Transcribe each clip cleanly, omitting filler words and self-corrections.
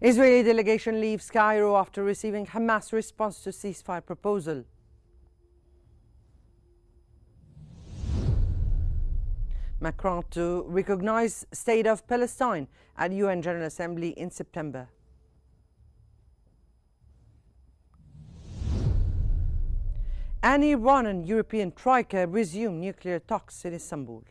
Israeli delegation leaves Cairo after receiving Hamas response to ceasefire proposal. Macron to recognize state of Palestine at UN General Assembly in September. And Iran and European troika resume nuclear talks in Istanbul.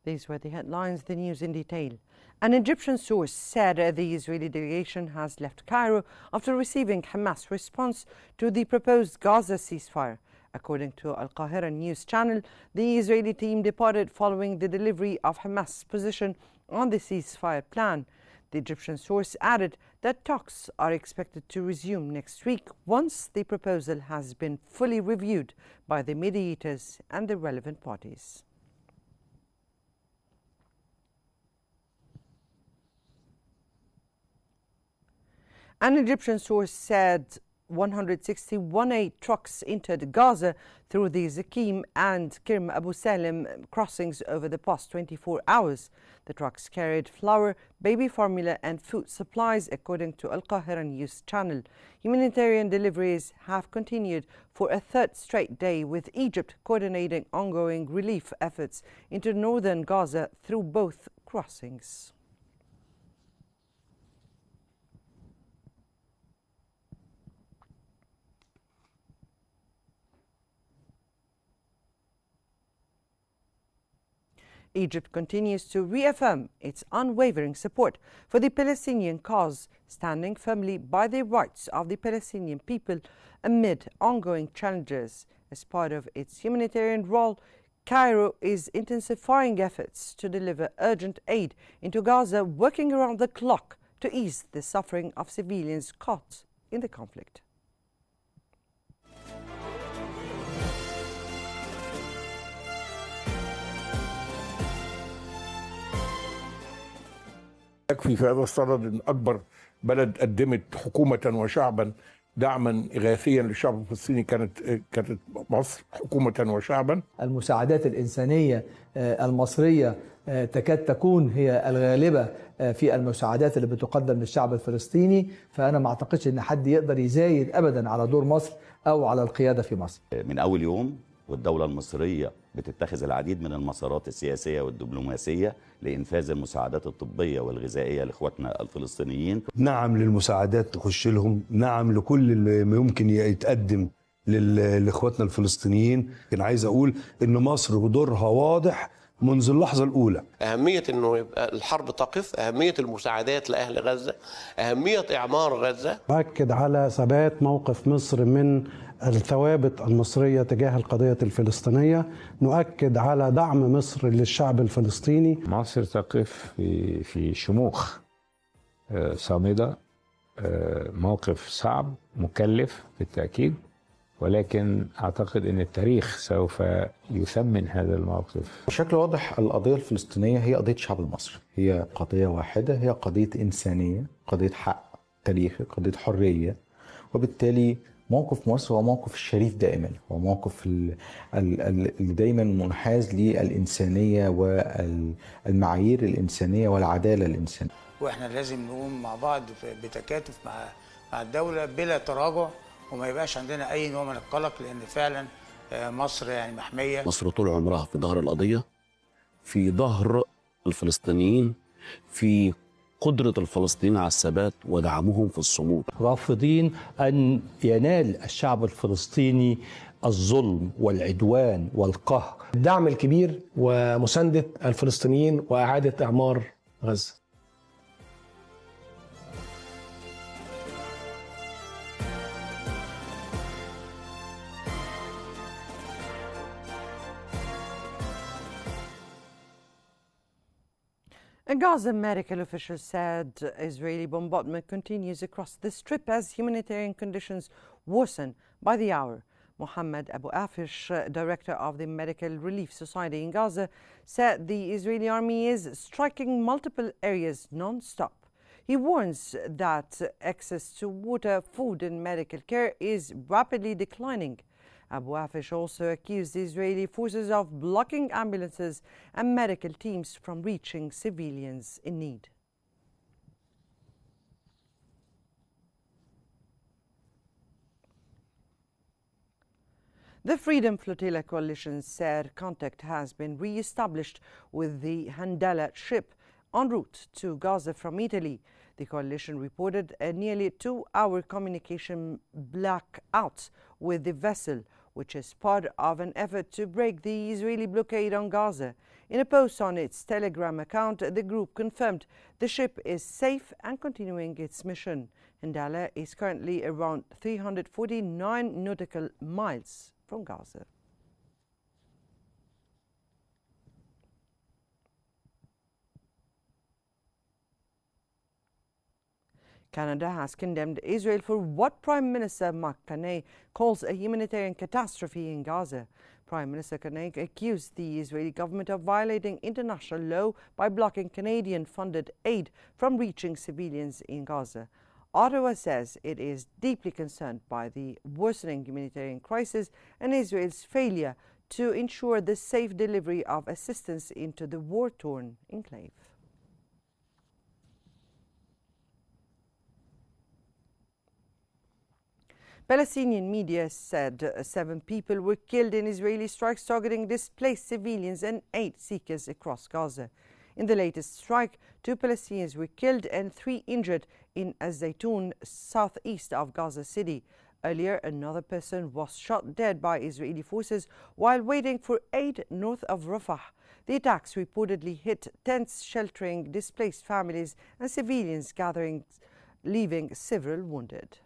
These were the headlines, the news in detail. An Egyptian source said the Israeli delegation has left Cairo after receiving Hamas response to the proposed Gaza ceasefire. According to Al Qahira News channel, the Israeli team departed following the delivery of Hamas' position on the ceasefire plan. The Egyptian source added that talks are expected to resume next week once the proposal has been fully reviewed by the mediators and the relevant parties. An Egyptian source said 161 aid trucks entered Gaza through the Zakim and Kirm Abu Salim crossings over the past 24 hours. The trucks carried flour, baby formula and food supplies, according to Al Qahira News channel. Humanitarian deliveries have continued for a third straight day, with Egypt coordinating ongoing relief efforts into northern Gaza through both crossings. Egypt continues to reaffirm its unwavering support for the Palestinian cause, standing firmly by the rights of the Palestinian people amid ongoing challenges. As part of its humanitarian role, Cairo is intensifying efforts to deliver urgent aid into Gaza, working around the clock to ease the suffering of civilians caught in the conflict. يكفي في هذا الصدد أن أكبر بلد قدمت حكومة وشعبا دعما إغاثيا للشعب الفلسطيني كانت مصر حكومة وشعبا. المساعدات الإنسانية المصرية تكاد تكون هي الغالبة في المساعدات اللي بتقدم للشعب الفلسطيني، فأنا ما أعتقدش أن حد يقدر يزايد أبدا على دور مصر أو على القيادة في مصر. من أول يوم والدولة المصرية بتتخذ العديد من المسارات السياسية والدبلوماسية لإنفاذ المساعدات الطبية والغذائية لإخواتنا الفلسطينيين. نعم للمساعدات تخش لهم، نعم لكل اللي يمكن يتقدم لإخواتنا الفلسطينيين. أنا عايز أقول إن مصر دورها واضح منذ اللحظة الأولى. أهمية إنه يبقى الحرب تقف، أهمية المساعدات لأهل غزة، أهمية إعمار غزة. أكد على ثبات موقف مصر من الثوابت المصرية تجاه القضية الفلسطينية، نؤكد على دعم مصر للشعب الفلسطيني. مصر تقف في شموخ صامدة، موقف صعب مكلف بالتأكيد، ولكن أعتقد أن التاريخ سوف يثمن هذا الموقف. بشكل واضح القضية الفلسطينية هي قضية الشعب المصري، هي قضية واحدة، هي قضية إنسانية، قضية حق تاريخي، قضية حرية، وبالتالي موقف مصر هو موقف الشريف دائما، هو موقف اللي دايما منحاز للإنسانية والمعايير الإنسانية والعدالة الإنسانية. وإحنا لازم نقوم مع بعض بتكاتف مع الدولة بلا تراجع، وما يبقاش عندنا أي نوع من القلق، لأن فعلا مصر يعني محمية. مصر طول عمرها في ظهر القضية، في ظهر الفلسطينيين، في قدرة الفلسطينيين على الثبات ودعمهم في الصمود. رافضين أن ينال الشعب الفلسطيني الظلم والعدوان والقهر. الدعم الكبير ومساندة الفلسطينيين وإعادة إعمار غزة. A Gaza medical official said Israeli bombardment continues across the strip as humanitarian conditions worsen by the hour. Mohammed Abu Afish, director of the Medical Relief Society in Gaza, said the Israeli army is striking multiple areas non-stop. He warns that access to water, food and medical care is rapidly declining. Abu Afish also accused the Israeli forces of blocking ambulances and medical teams from reaching civilians in need. The Freedom Flotilla Coalition said contact has been re-established with the Handala ship en route to Gaza from Italy. The coalition reported a nearly 2-hour communication blackout with the vessel, which is part of an effort to break the Israeli blockade on Gaza. In a post on its Telegram account, the group confirmed the ship is safe and continuing its mission. Handala is currently around 349 nautical miles from Gaza. Canada has condemned Israel for what Prime Minister Mark Carney calls a humanitarian catastrophe in Gaza. Prime Minister Carney accused the Israeli government of violating international law by blocking Canadian-funded aid from reaching civilians in Gaza. Ottawa says it is deeply concerned by the worsening humanitarian crisis and Israel's failure to ensure the safe delivery of assistance into the war-torn enclave. Palestinian media said 7 people were killed in Israeli strikes targeting displaced civilians and aid seekers across Gaza. In the latest strike, 2 Palestinians were killed and 3 injured in Az-Zaytun, southeast of Gaza City. Earlier, another person was shot dead by Israeli forces while waiting for aid north of Rafah. The attacks reportedly hit tents sheltering displaced families and civilians gathering, leaving several wounded.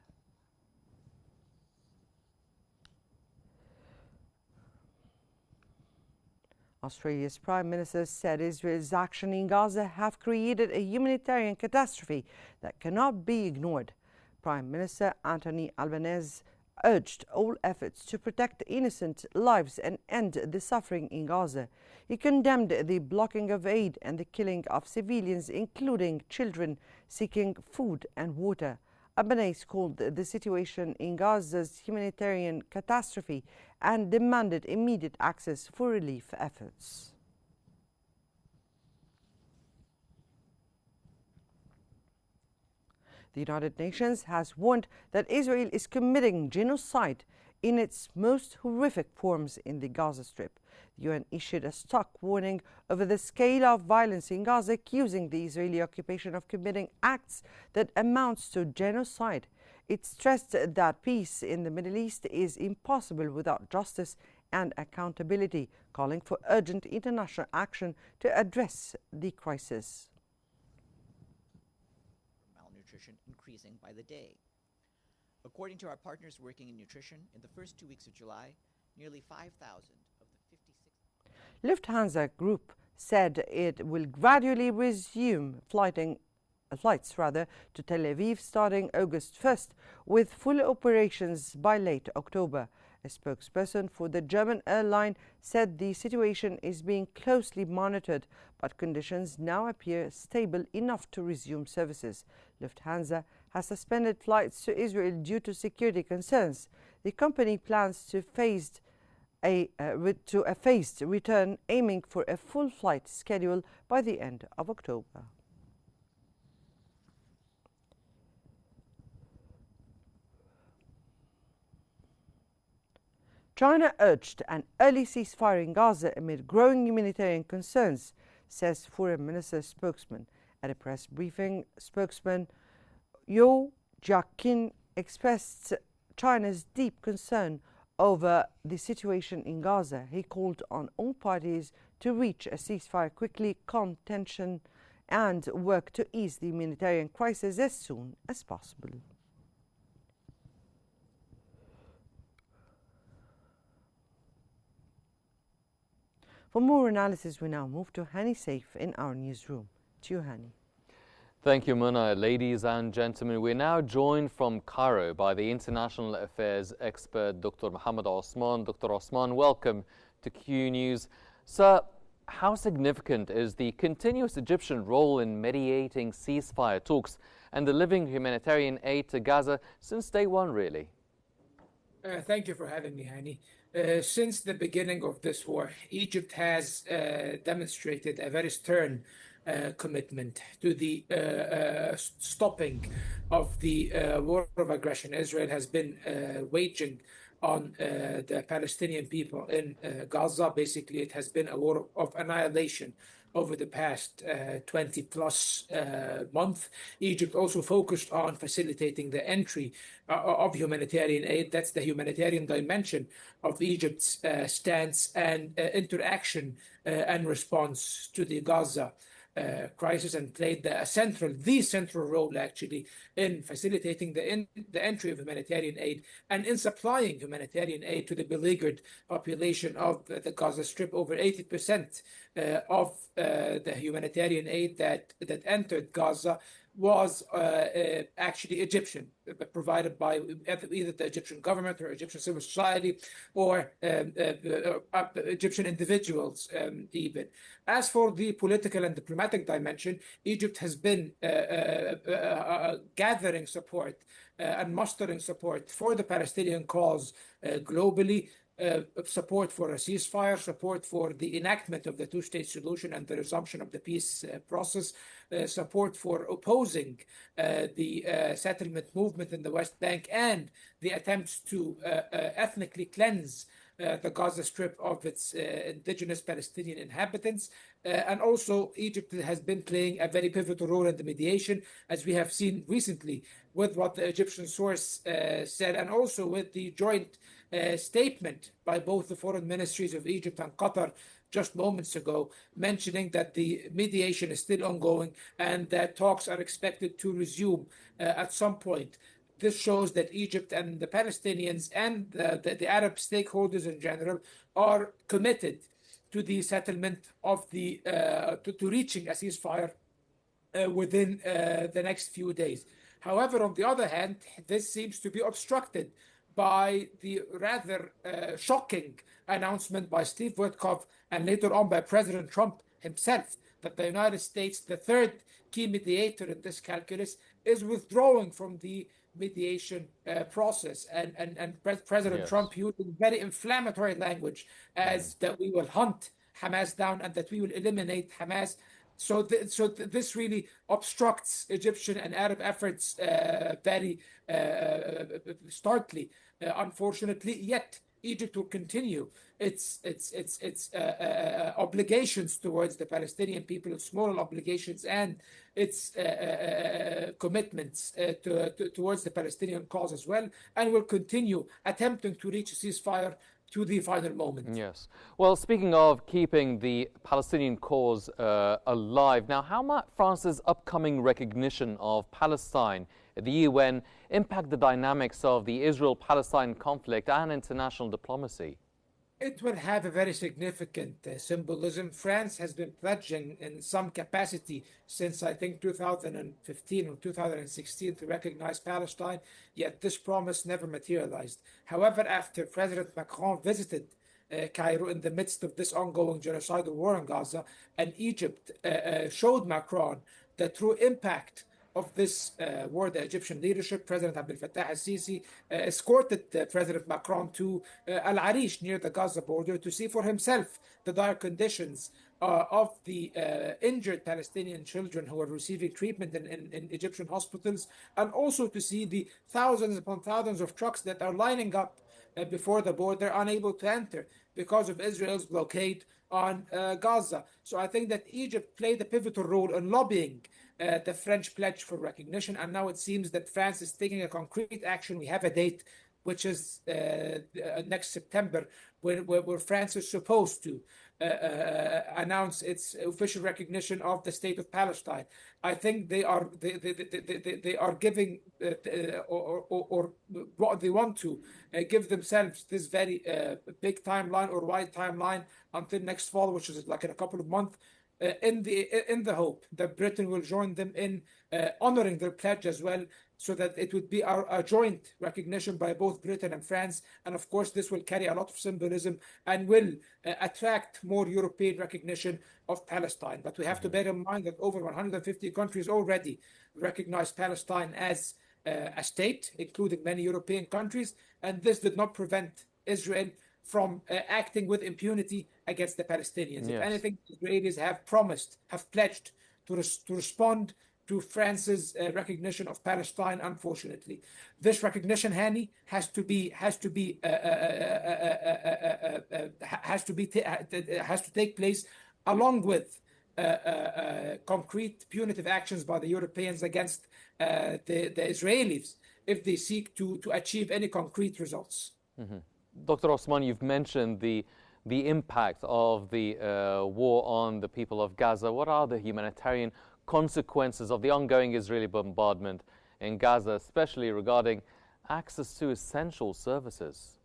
Australia's Prime Minister said Israel's action in Gaza have created a humanitarian catastrophe that cannot be ignored. Prime Minister Anthony Albanese urged all efforts to protect innocent lives and end the suffering in Gaza. He condemned the blocking of aid and the killing of civilians, including children seeking food and water. Albanese called the situation in Gaza's humanitarian catastrophe and demanded immediate access for relief efforts. The United Nations has warned that Israel is committing genocide in its most horrific forms in the Gaza Strip. The UN issued a stark warning over the scale of violence in Gaza, accusing the Israeli occupation of committing acts that amounts to genocide. It stressed that peace in the Middle East is impossible without justice and accountability, calling for urgent international action to address the crisis. Malnutrition increasing by the day. According to our partners working in nutrition, in the first 2 weeks of July, nearly 5,000 of the 56... Lufthansa Group said it will gradually resume flights to Tel Aviv starting August 1st, with full operations by late October. A spokesperson for the German airline said the situation is being closely monitored, but conditions now appear stable enough to resume services. Lufthansa has suspended flights to Israel due to security concerns. The company plans to a phased return, aiming for a full flight schedule by the end of October. China urged an early ceasefire in Gaza amid growing humanitarian concerns, says Foreign Minister spokesman. At a press briefing, spokesman Yeo Jiakin expressed China's deep concern over the situation in Gaza. He called on all parties to reach a ceasefire quickly, calm tension, and work to ease the humanitarian crisis as soon as possible. For more analysis, we now move to Hani Saif in our newsroom. To you, Hani. Thank you, Muna. Ladies and gentlemen, we're now joined from Cairo by the international affairs expert, Dr. Mohammed Osman. Dr. Osman, welcome to Q News. Sir, how significant is the continuous Egyptian role in mediating ceasefire talks and delivering humanitarian aid to Gaza since day one, really? Thank you for having me, Hani. Since the beginning of this war, Egypt has demonstrated a very stern commitment to the stopping of the war of aggression Israel has been waging on the Palestinian people in Gaza. Basically, it has been a war of annihilation over the past 20 plus months. Egypt also focused on facilitating the entry of humanitarian aid. That's the humanitarian dimension of Egypt's stance and interaction and response to the Gaza crisis, and played the central role actually in facilitating the entry of humanitarian aid and in supplying humanitarian aid to the beleaguered population of the Gaza Strip. Over 80% of the humanitarian aid that entered Gaza was actually Egyptian, provided by either the Egyptian government or Egyptian civil society or Egyptian individuals even. As for the political and diplomatic dimension, Egypt has been gathering support and mustering support for the Palestinian cause globally. Support for a ceasefire, support for the enactment of the two-state solution and the resumption of the peace process, support for opposing the settlement movement in the West Bank and the attempts to ethnically cleanse the Gaza Strip of its indigenous Palestinian inhabitants. And also, Egypt has been playing a very pivotal role in the mediation, as we have seen recently with what the Egyptian source said, and also with the joint statement by both the foreign ministries of Egypt and Qatar just moments ago, mentioning that the mediation is still ongoing and that talks are expected to resume at some point. This shows that Egypt and the Palestinians and the Arab stakeholders in general are committed to the settlement of the to reaching a ceasefire within the next few days. However, on the other hand, this seems to be obstructed by the rather shocking announcement by Steve Witkoff and later on by President Trump himself that the United States, the third key mediator in this calculus, is withdrawing from the mediation process. And President Yes. Trump using very inflammatory language as that we will hunt Hamas down and that we will eliminate Hamas. So this really obstructs Egyptian and Arab efforts very starkly. Unfortunately, yet Egypt will continue its obligations towards the Palestinian people, its moral obligations and its commitments towards the Palestinian cause as well, and will continue attempting to reach a ceasefire to the final moment. Yes. Well, speaking of keeping the Palestinian cause alive, now how might France's upcoming recognition of Palestine at the UN impact the dynamics of the Israel-Palestine conflict and international diplomacy? It will have a very significant symbolism. France has been pledging in some capacity since, I think, 2015 or 2016 to recognize Palestine, yet this promise never materialized. However, after President Macron visited Cairo in the midst of this ongoing genocidal war in Gaza, and Egypt showed Macron the true impact of this war, the Egyptian leadership, President Abdel Fattah al-Sisi, escorted President Macron to Al Arish near the Gaza border to see for himself the dire conditions of the injured Palestinian children who are receiving treatment in Egyptian hospitals, and also to see the thousands upon thousands of trucks that are lining up before the border, unable to enter because of Israel's blockade on Gaza. So I think that Egypt played a pivotal role in lobbying the French pledge for recognition, and now it seems that France is taking a concrete action. We have a date which is next September, where France is supposed to announce its official recognition of the state of Palestine. I think they are giving or what they want to give themselves this very big timeline or wide timeline until next fall, which is like in a couple of months, in the hope that Britain will join them in honoring their pledge as well, so that it would be a joint recognition by both Britain and France. And of course, this will carry a lot of symbolism and will attract more European recognition of Palestine. But we have to bear in mind that over 150 countries already recognize Palestine as a state, including many European countries. And this did not prevent Israel from acting with impunity against the Palestinians. If anything, the Israelis have pledged to respond to France's recognition of Palestine. Unfortunately, this recognition, Hani, has to take place along with concrete punitive actions by the Europeans against the Israelis if they seek to achieve any concrete results. Mm-hmm. Dr. Osman, you've mentioned the impact of the war on the people of Gaza. What are the humanitarian consequences of the ongoing Israeli bombardment in Gaza, especially regarding access to essential services?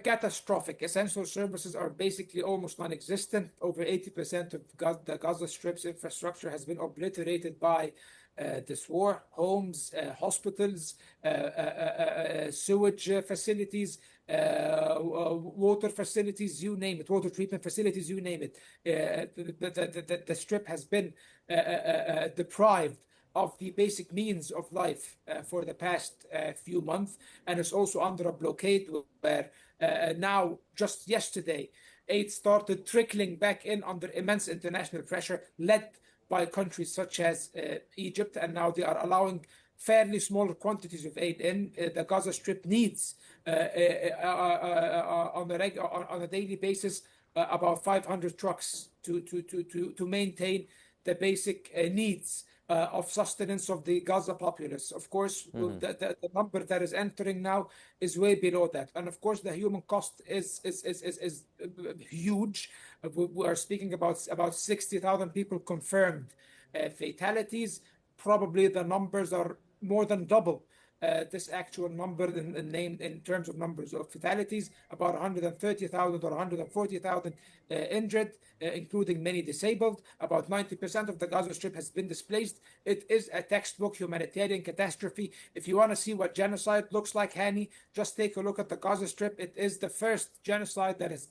Catastrophic. Essential services are basically almost non-existent. Over 80% of the Gaza Strip's infrastructure has been obliterated by this war. Homes, hospitals, sewage facilities, water facilities, you name it, water treatment facilities, you name it. The Strip has been deprived of the basic means of life for the past few months, and it's also under a blockade where now, just yesterday, aid started trickling back in under immense international pressure, led by countries such as Egypt, and now they are allowing fairly small quantities of aid in. The Gaza Strip needs on a daily basis about 500 trucks to maintain the basic needs of sustenance of the Gaza populace. Of course, the number that is entering now is way below that, and of course the human cost is huge. We are speaking about 60,000 people confirmed fatalities. Probably the numbers are more than double this actual number in terms of numbers of fatalities, about 130,000 or 140,000 injured, including many disabled. About 90% of the Gaza Strip has been displaced. It is a textbook humanitarian catastrophe. If you want to see what genocide looks like, Hani, just take a look at the Gaza Strip. It is the first genocide that has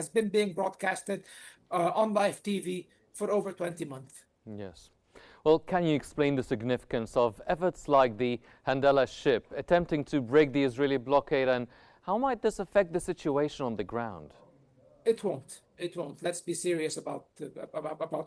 been being broadcasted on live TV for over 20 months. Yes. Well, can you explain the significance of efforts like the Handela ship attempting to break the Israeli blockade, and how might this affect the situation on the ground? It won't. It won't. Let's be serious about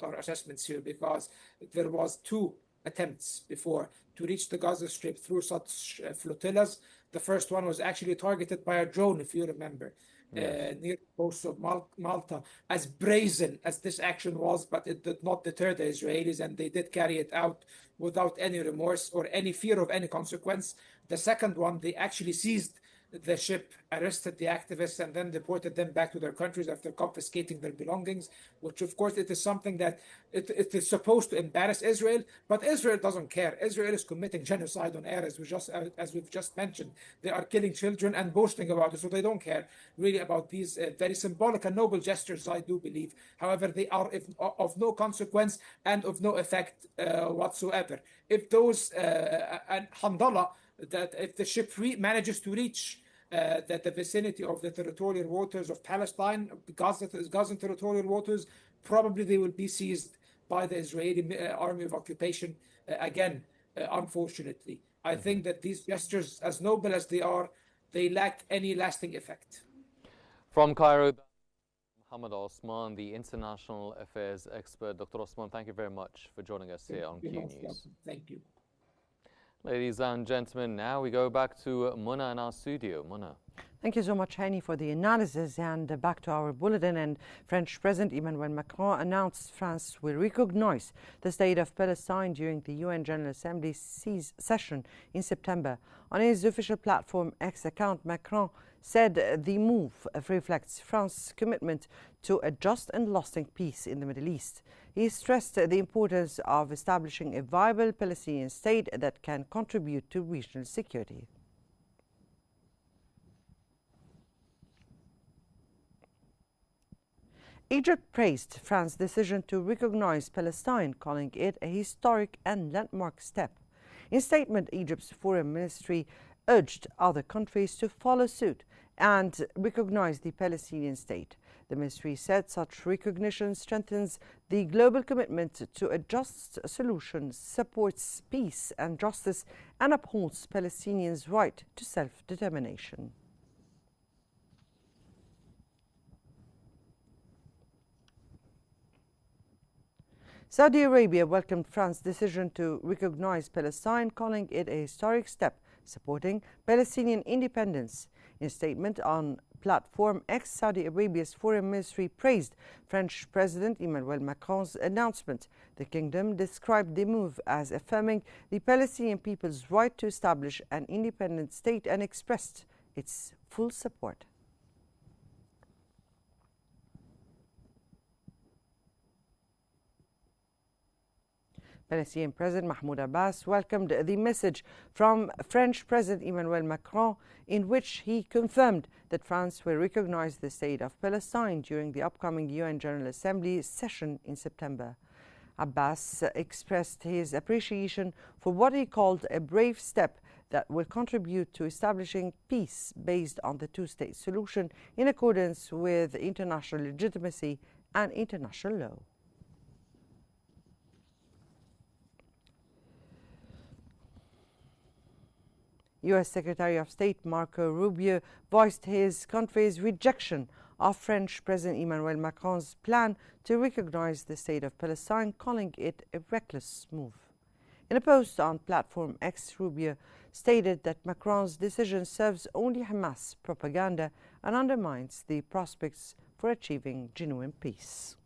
our assessments here, because there was 2 attempts before to reach the Gaza Strip through such flotillas. The first one was actually targeted by a drone, if you remember. Near the coast of Malta. As brazen as this action was, but it did not deter the Israelis, and they did carry it out without any remorse or any fear of any consequence. The second one, they actually seized the ship, arrested the activists, and then deported them back to their countries after confiscating their belongings, which of course it is something that it is supposed to embarrass Israel, but Israel doesn't care. Israel is committing genocide on air, as we've just mentioned. They are killing children and boasting about it, so they don't care really about these very symbolic and noble gestures, I do believe. However, they are of no consequence and of no effect whatsoever. If those and Handala, that if the ship manages to reach the vicinity of the territorial waters of Palestine, Gazan territorial waters, probably they will be seized by the Israeli army of occupation again, unfortunately. I think that these gestures, as noble as they are, they lack any lasting effect. From Cairo, Mohammed Osman, the international affairs expert. Dr. Osman, thank you very much for joining us here on Qnews. Thank you. Ladies and gentlemen, now we go back to Muna in our studio. Muna. Thank you so much, Hani, for the analysis. And back to our bulletin. And French President Emmanuel Macron announced France will recognize the state of Palestine during the UN General Assembly session in September. On his official platform X account, Macron said the move reflects France's commitment to a just and lasting peace in the Middle East. He stressed the importance of establishing a viable Palestinian state that can contribute to regional security. Egypt praised France's decision to recognize Palestine, calling it a historic and landmark step. In a statement, Egypt's foreign ministry urged other countries to follow suit and recognize the Palestinian state. The ministry said such recognition strengthens the global commitment to a just solution, supports peace and justice, and upholds Palestinians' right to self-determination. Saudi Arabia welcomed France's decision to recognize Palestine, calling it a historic step supporting Palestinian independence. In a statement on platform X, Saudi Arabia's foreign ministry praised French President Emmanuel Macron's announcement. The kingdom described the move as affirming the Palestinian people's right to establish an independent state and expressed its full support. Palestinian President Mahmoud Abbas welcomed the message from French President Emmanuel Macron, in which he confirmed that France will recognize the state of Palestine during the upcoming UN General Assembly session in September. Abbas expressed his appreciation for what he called a brave step that will contribute to establishing peace based on the two-state solution in accordance with international legitimacy and international law. U.S. Secretary of State Marco Rubio voiced his country's rejection of French President Emmanuel Macron's plan to recognize the state of Palestine, calling it a reckless move. In a post on platform X, Rubio stated that Macron's decision serves only Hamas propaganda and undermines the prospects for achieving genuine peace.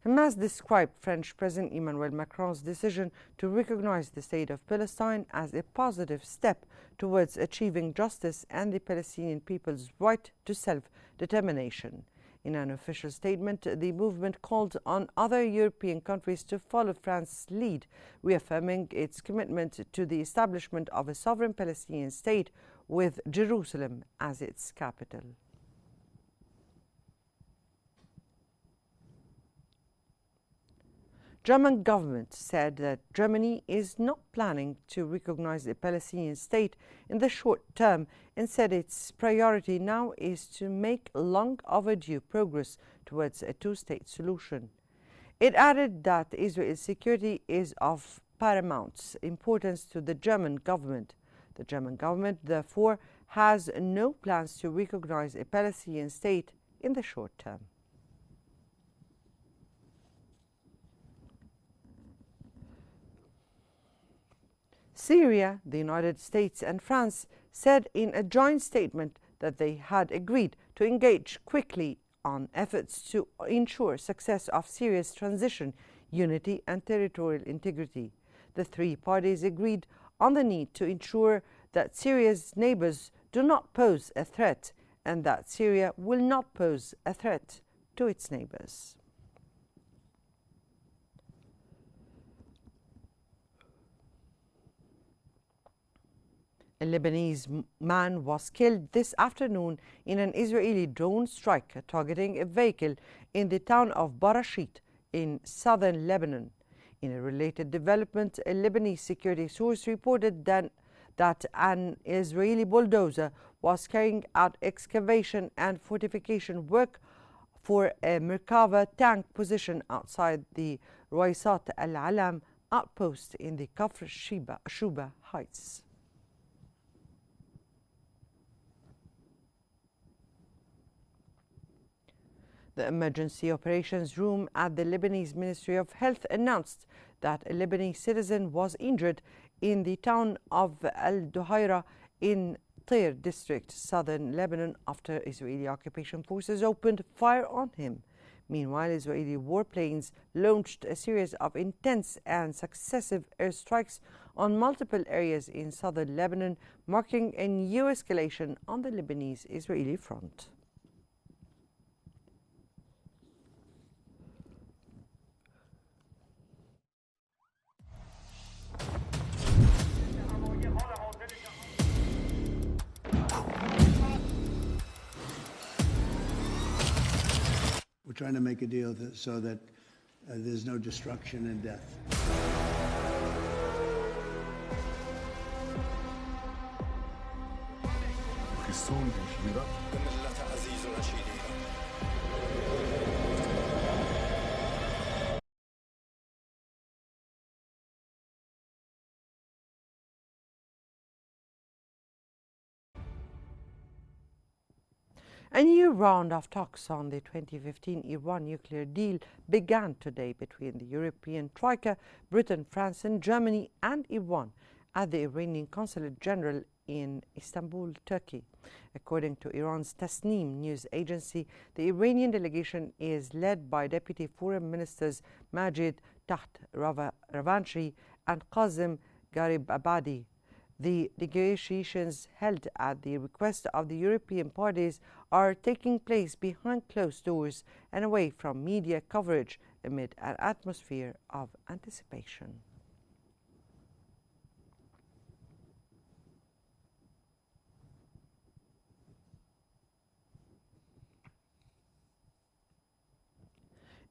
Hamas described French President Emmanuel Macron's decision to recognize the state of Palestine as a positive step towards achieving justice and the Palestinian people's right to self-determination. In an official statement, the movement called on other European countries to follow France's lead, reaffirming its commitment to the establishment of a sovereign Palestinian state with Jerusalem as its capital. German government said that Germany is not planning to recognize a Palestinian state in the short term and said its priority now is to make long overdue progress towards a two-state solution. It added that Israel's security is of paramount importance to the German government. The German government, therefore, has no plans to recognize a Palestinian state in the short term. Syria, the United States and France said in a joint statement that they had agreed to engage quickly on efforts to ensure success of Syria's transition, unity and territorial integrity. The three parties agreed on the need to ensure that Syria's neighbors do not pose a threat and that Syria will not pose a threat to its neighbors. A Lebanese man was killed this afternoon in an Israeli drone strike targeting a vehicle in the town of Barashit in southern Lebanon. In a related development, a Lebanese security source reported that an Israeli bulldozer was carrying out excavation and fortification work for a Merkava tank position outside the Ruaysat al-Alam outpost in the Kafr Shuba Heights. The Emergency Operations Room at the Lebanese Ministry of Health announced that a Lebanese citizen was injured in the town of Al-Duhaira in Tyr district, southern Lebanon, after Israeli occupation forces opened fire on him. Meanwhile, Israeli warplanes launched a series of intense and successive airstrikes on multiple areas in southern Lebanon, marking a new escalation on the Lebanese-Israeli front. We're trying to make a deal so that there's no destruction and death. A new round of talks on the 2015 Iran nuclear deal began today between the European Troika, Britain, France and Germany and Iran at the Iranian Consulate General in Istanbul, Turkey. According to Iran's Tasnim news agency, the Iranian delegation is led by Deputy Foreign Ministers Majid Takht Ravanchi and Qasem Garibabadi. The negotiations, held at the request of the European parties, are taking place behind closed doors and away from media coverage amid an atmosphere of anticipation.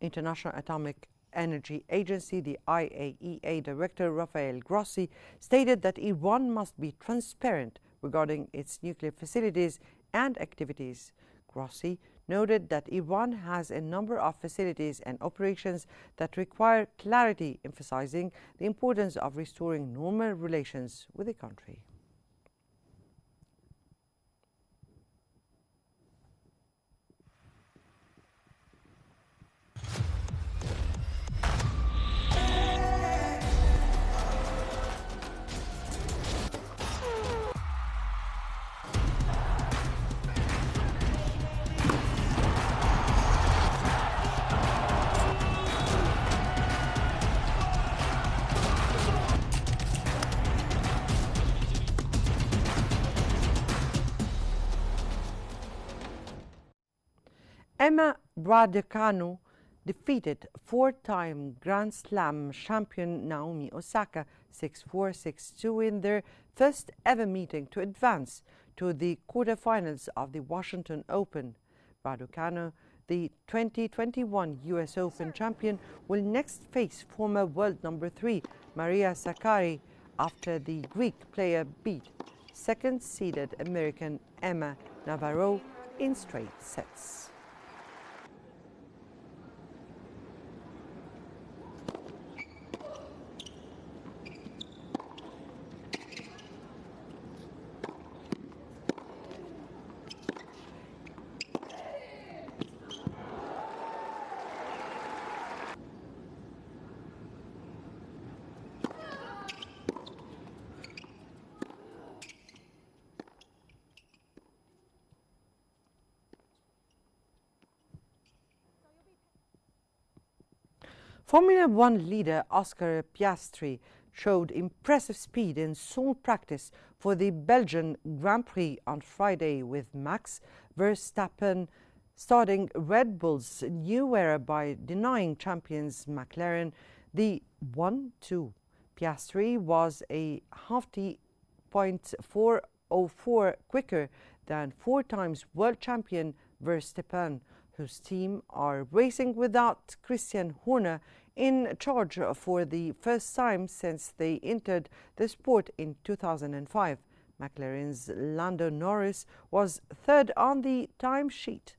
International Atomic Energy Agency, the IAEA Director Rafael Grossi, stated that Iran must be transparent regarding its nuclear facilities and activities. Grossi noted that Iran has a number of facilities and operations that require clarity, emphasizing the importance of restoring normal relations with the country. Emma Raducanu defeated four-time Grand Slam champion Naomi Osaka 6-4, 6-2 in their first ever meeting to advance to the quarterfinals of the Washington Open. Raducanu, the 2021 US Open champion, will next face former world number 3 Maria Sakkari after the Greek player beat second-seeded American Emma Navarro in straight sets. Formula One leader Oscar Piastri showed impressive speed in sole practice for the Belgian Grand Prix on Friday, with Max Verstappen starting Red Bull's new era by denying champions McLaren the 1-2. Piastri was a hefty 0.404 quicker than four-times world champion Verstappen, whose team are racing without Christian Horner in charge for the first time since they entered the sport in 2005. McLaren's Lando Norris was third on the timesheet,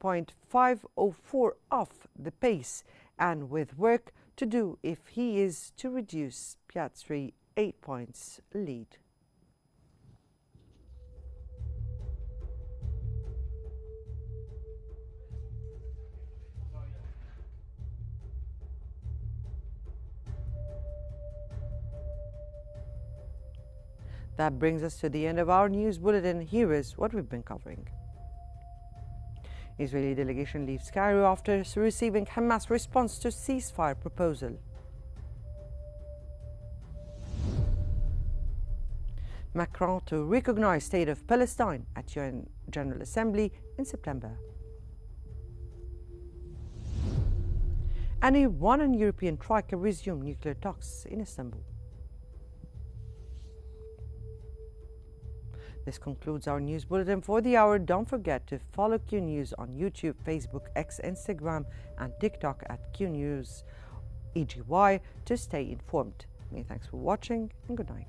0.504 off the pace, and with work to do if he is to reduce Piastri's 8 points lead. That brings us to the end of our news bulletin. Here is what we've been covering. Israeli delegation leaves Cairo after receiving Hamas response to ceasefire proposal. Macron to recognize state of Palestine at UN General Assembly in September. And Iran and European troika resume nuclear talks in Istanbul. This concludes our news bulletin for the hour. Don't forget to follow Q News on YouTube, Facebook, X, Instagram, and TikTok at QNews EGY to stay informed. Many thanks for watching and good night.